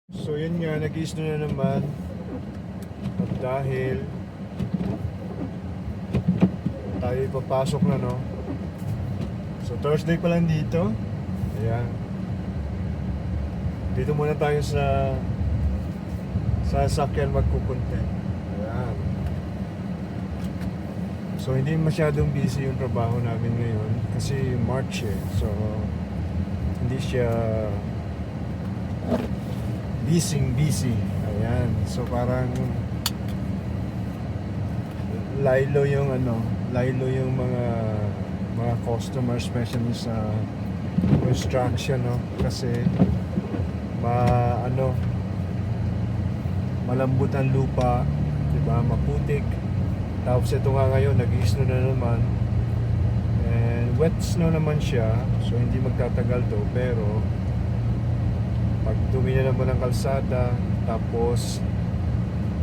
So yun nga, nag-i-snow na naman. At dahil tayo papasok na, no? So Thursday pa lang dito. Ayan. Dito muna tayo sa sasakyan magkukontent. Ayan. So hindi masyadong busy yung trabaho namin ngayon kasi March eh. So hindi siya busy. Ayan. So parang laylo yung mga customers, especially sa construction, no? Kasi malambot ang lupa, 'di ba? Maputik. Tapos ito nga ngayon, nag-i-snow na naman. And wet snow naman siya, so hindi magtatagal to, pero pag dumi na naman ang kalsada, tapos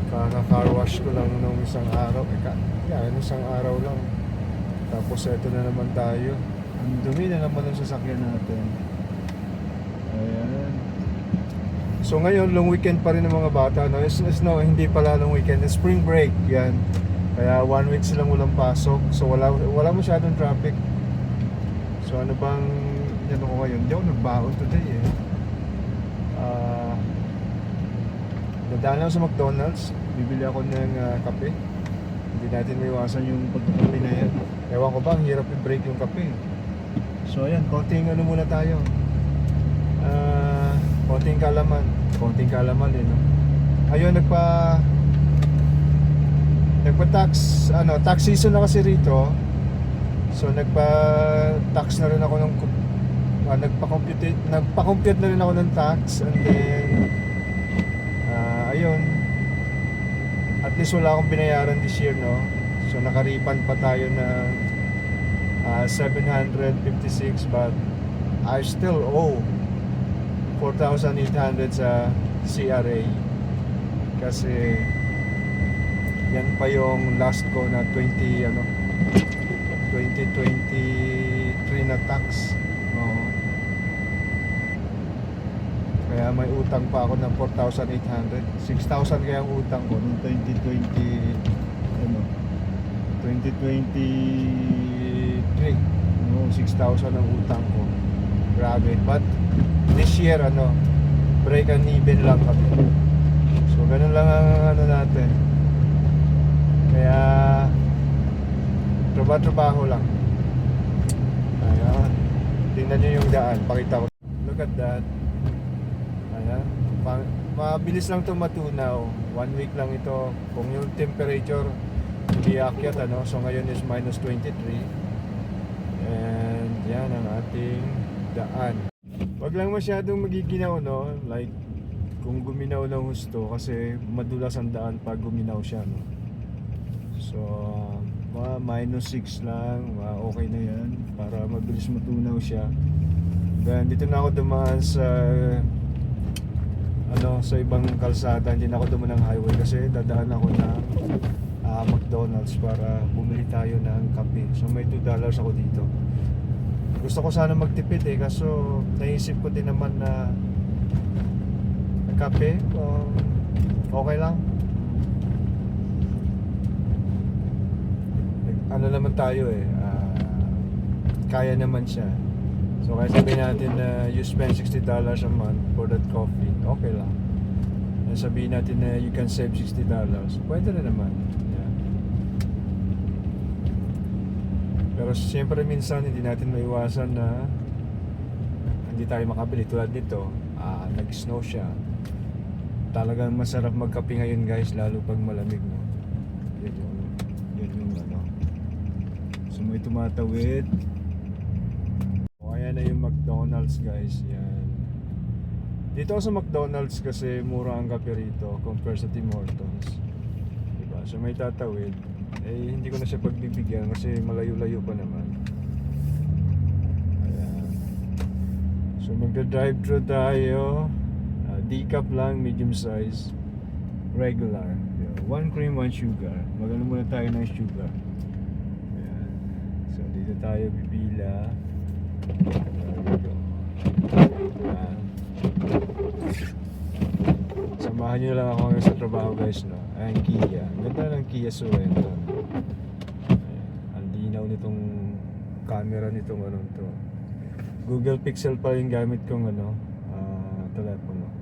kaka-car wash ko lang nung isang araw, isang araw lang. Tapos eto na naman tayo. Ang dumi na naman ang sasakyan natin. Ayan. So ngayon, long weekend pa rin ng mga bata, no? No, hindi pala long weekend, spring break, yan. Kaya 1 week silang walang pasok. So wala masyadong traffic. So ano bang ko ngayon? Hindi ako nagbaon today eh. Dadaan lang sa McDonald's. Bibili ako ng kape. Hindi natin maiwasan yung pagkakape na yan. Ewan ko ba, ang hirap i-break yung kape. So ayan, konting muna tayo. Konting kalaman eh, no? Ayun, tax season na kasi rito. So nagpa-tax na rin ako ng nagpa-compute na rin ako ng tax, and then ayun, at least wala akong binayaran this year, no? So naka-refund pa tayo ng 756, but I still owe 4,800 sa CRA kasi yan pa yung last ko na 2023 na tax. Kaya may utang pa ako ng 4,800. 6,000 kaya ang utang ko noong 2023. 6,000 ang utang ko. Grabe. But this year, break and even lang kami. So ganun lang ang natin. Kaya trabaho lang. Ayan. Tingnan nyo yung daan. Pakita ko. Look at that. Ayan. Mabilis lang ito matunaw. 1 week lang ito. Kung yung temperature hindi akyat, so ngayon is minus 23. And yan ang ating daan. Wag lang masyadong magiginaw, no? Like kung guminaw ng husto, kasi madulas ang daan pag guminaw siya, no? So minus 6 lang, okay na yan para mabilis matunaw siya. Then dito na ako dumaan sa sa ibang kalsada. Hindi na ako dumaan ng highway kasi dadaan ako ng McDonald's para bumili tayo ng kape. So may $2 ako dito. Gusto ko sana magtipid eh, kaso naisip ko din naman na kape, okay lang. Naman tayo eh, kaya naman siya. So kaya sabihin natin na you spend $60 a month for that coffee, okay lang. And sabihin natin na you can save $60, pwede na naman. Yeah. Pero siyempre minsan hindi natin maiwasan na hindi tayo makabili. Tulad nito, nag-snow siya. Talagang masarap magkape ngayon, guys, lalo pag malamig, no? Yun yung so may tumatawid. Ayan na yung McDonald's, guys. Yan. Dito sa McDonald's kasi mura ang kape rito compare sa Tim Hortons, diba? So may tatawid, hindi ko na siya pagbibigyan kasi malayo-layo pa naman. Ayan. So magda-drive-thru tayo. Decaf lang, medium size, regular. 1 cream, 1 sugar. Magano muna tayo ng sugar. Ayan. So dito tayo pipila. There we go. Samahan nyo lang ako ngayon sa trabaho guys, no? Ayan, Kia. Ang ganda ng Kia Sorento. Ayan, ang linaw nitong camera nitong ano to. Google Pixel pa yung gamit kong ano, telepono.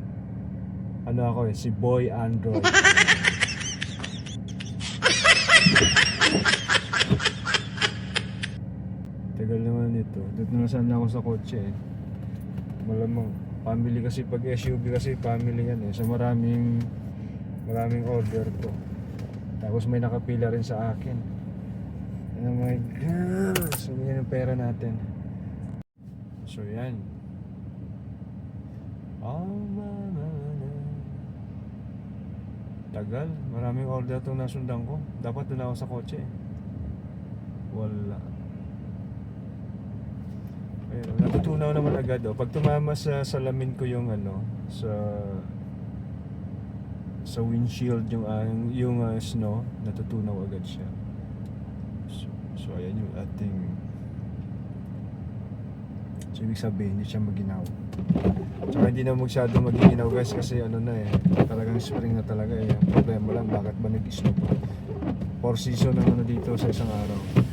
Ano ako eh, si Boy Android. Tagal naman ito. Dito na sana ako sa kotse eh. Malamang family kasi, pag SUV kasi family yan eh. So maraming order to. Tapos may nakapila rin sa akin. Oh my God. So yan ang pera natin. So yan. Tagal. Maraming order itong nasundan ko. Dapat doon ako sa kotse eh. Wala. Ayun, natutunaw naman agad oh. Pag tumama sa salamin ko yung ano, sa windshield yung snow, natutunaw agad siya. So ayan yung ating, so ibig sabihin hindi siya maginaw. Tsaka hindi na masyado magiginaw guys kasi ano na eh, talagang spring na talaga eh. Ang problema lang bakit ba nag-snow pa. 4 season ang ano dito sa isang araw.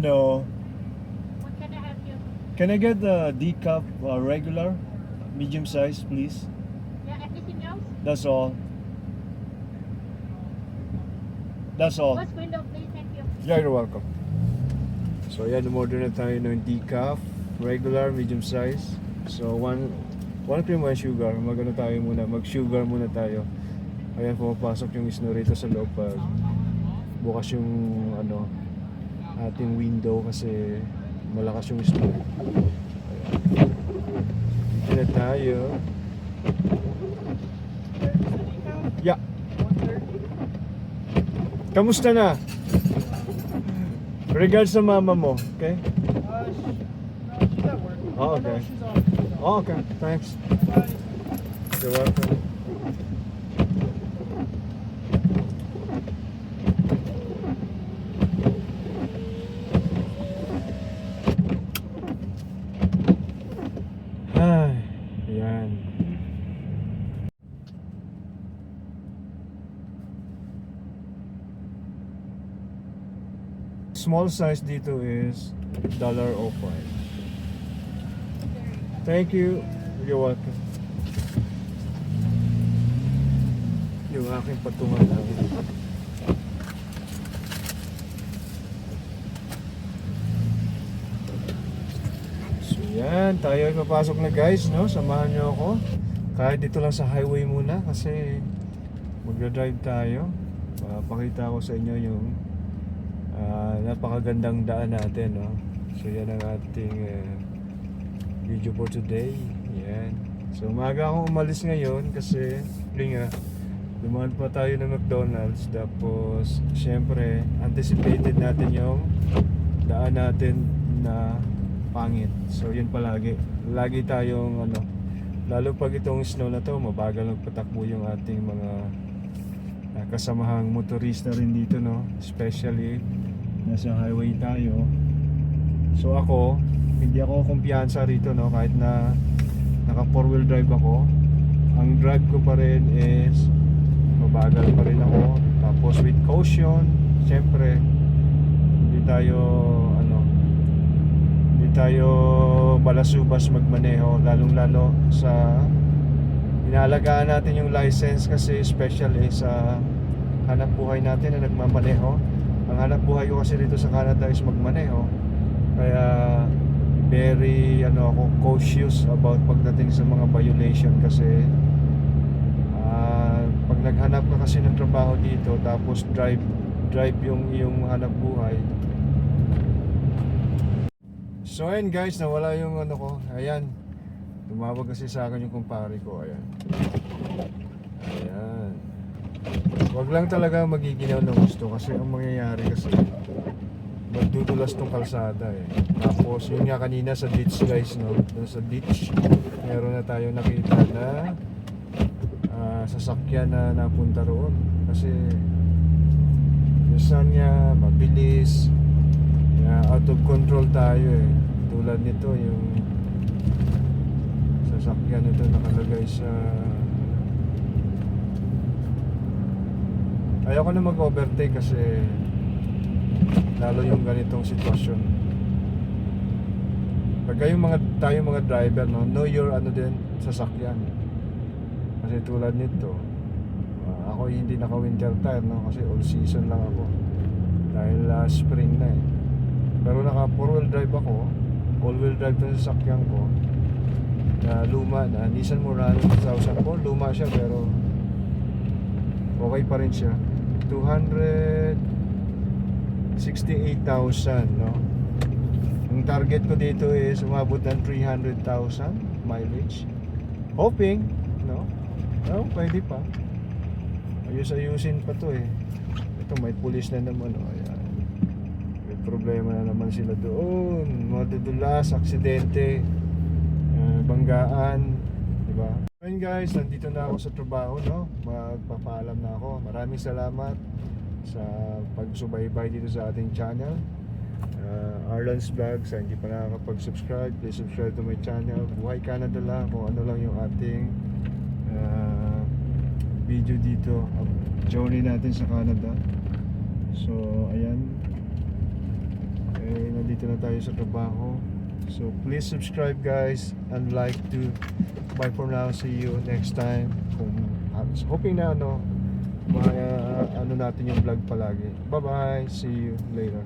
No. What can I help you? Can I get the decaf regular, medium size, please? Yeah, anything else? That's all. That's all. What's window, please? Thank you. Yeah, you're welcome. So yan, umorder na tayo ng decaf, regular, medium size. So one cream, one sugar. Mag-ano tayo muna, mag-sugar muna tayo. Ayan, pumapasok yung snow rito sa loob pag bukas yung ano, ating window kasi malakas yung snow. Ayan. Dito na tayo. Yeah. Kamusta na? Regards sa mama mo, okay? She's at work. Oh, okay. No, she's off. Oh, okay. Thanks. Bye. You're welcome. Ay, yan. Small size dito is $05. Thank you. You're welcome. Yung aking patungan namin. So yan, tayo ay papasok na guys, no? Samahan nyo ako. Kahit dito lang sa highway muna kasi magdadrive tayo. Pakita ko sa inyo yung napakagandang daan natin, no? So yan ang ating video for today. Yan. So umaga akong umalis ngayon kasi dumaan pa tayo ng McDonald's. Tapos syempre anticipated natin yung daan natin na pangit. So yun palagi. Lagi tayong ano, lalo pag itong snow na to, mabagal magpatakbo yung ating mga kasamahang motorista rin dito, no? Especially nasa highway tayo. So ako, hindi ako kumpiyansa rito, no? Kahit na naka 4-wheel drive ako, ang drive ko pa rin is mabagal pa rin ako. Tapos with caution, syempre hindi tayo balasubas magmaneho, lalong lalo sa inaalagaan natin yung license kasi especially sa hanap buhay natin na nagmamaneho. Ang hanap buhay ko kasi dito sa Canada is magmaneho. Kaya very ako cautious about pagdating sa mga violation kasi pag naghanap ka kasi ng trabaho dito tapos drive yung iyong hanap buhay. So ayan guys, nawala yung ano ko. Ayan. Tumawag kasi sa akin yung kumpare ko. Ayan. Ayan. Wag lang talaga magiginaw ng gusto kasi ang mangyayari kasi magdudulas tong kalsada eh. Tapos yun nga kanina sa ditch guys, no? Doon sa ditch meron na tayo nakita na sasakyan na napunta roon kasi minsan nga mabilis, out of control tayo eh. Tulad nito yung sasakyan ito nakalagay sa ayoko na mag-overtake kasi lalo yung ganitong sitwasyon. Pag tayong mga driver, no, know your ano din sasakyan. Kasi tulad nito, ako hindi naka-winter tire, no, kasi all season lang ako. Dahil last spring na eh. Pero naka 4-wheel drive ako, all-wheel drive na sasakyan ko. Na luma na, Nissan Murano 2004, luma siya pero okay pa rin siya. 268,000, no? Ang target ko dito is umabot ng 300,000 mileage. Hoping, no? No, pwede pa. Ayusin pa to eh. Ito may pulis na naman, oh. Ayan. May problema na naman sila doon. Madudulas, aksidente, banggaan, di ba? Ayun guys, nandito na ako sa trabaho, no? Magpapaalam na ako. Maraming salamat sa pagsubaybay dito sa ating channel. Arlan's Vlog. Sa hindi pa nakakapag-subscribe, please subscribe to my channel. Buhay Canada lang, kung ano lang yung ating video dito, journey natin sa Canada. So ayan, nandito na tayo sa trabaho. So please subscribe guys and like to. Bye for now, see you next time. Hoping na ano natin yung vlog palagi. Bye bye, see you later.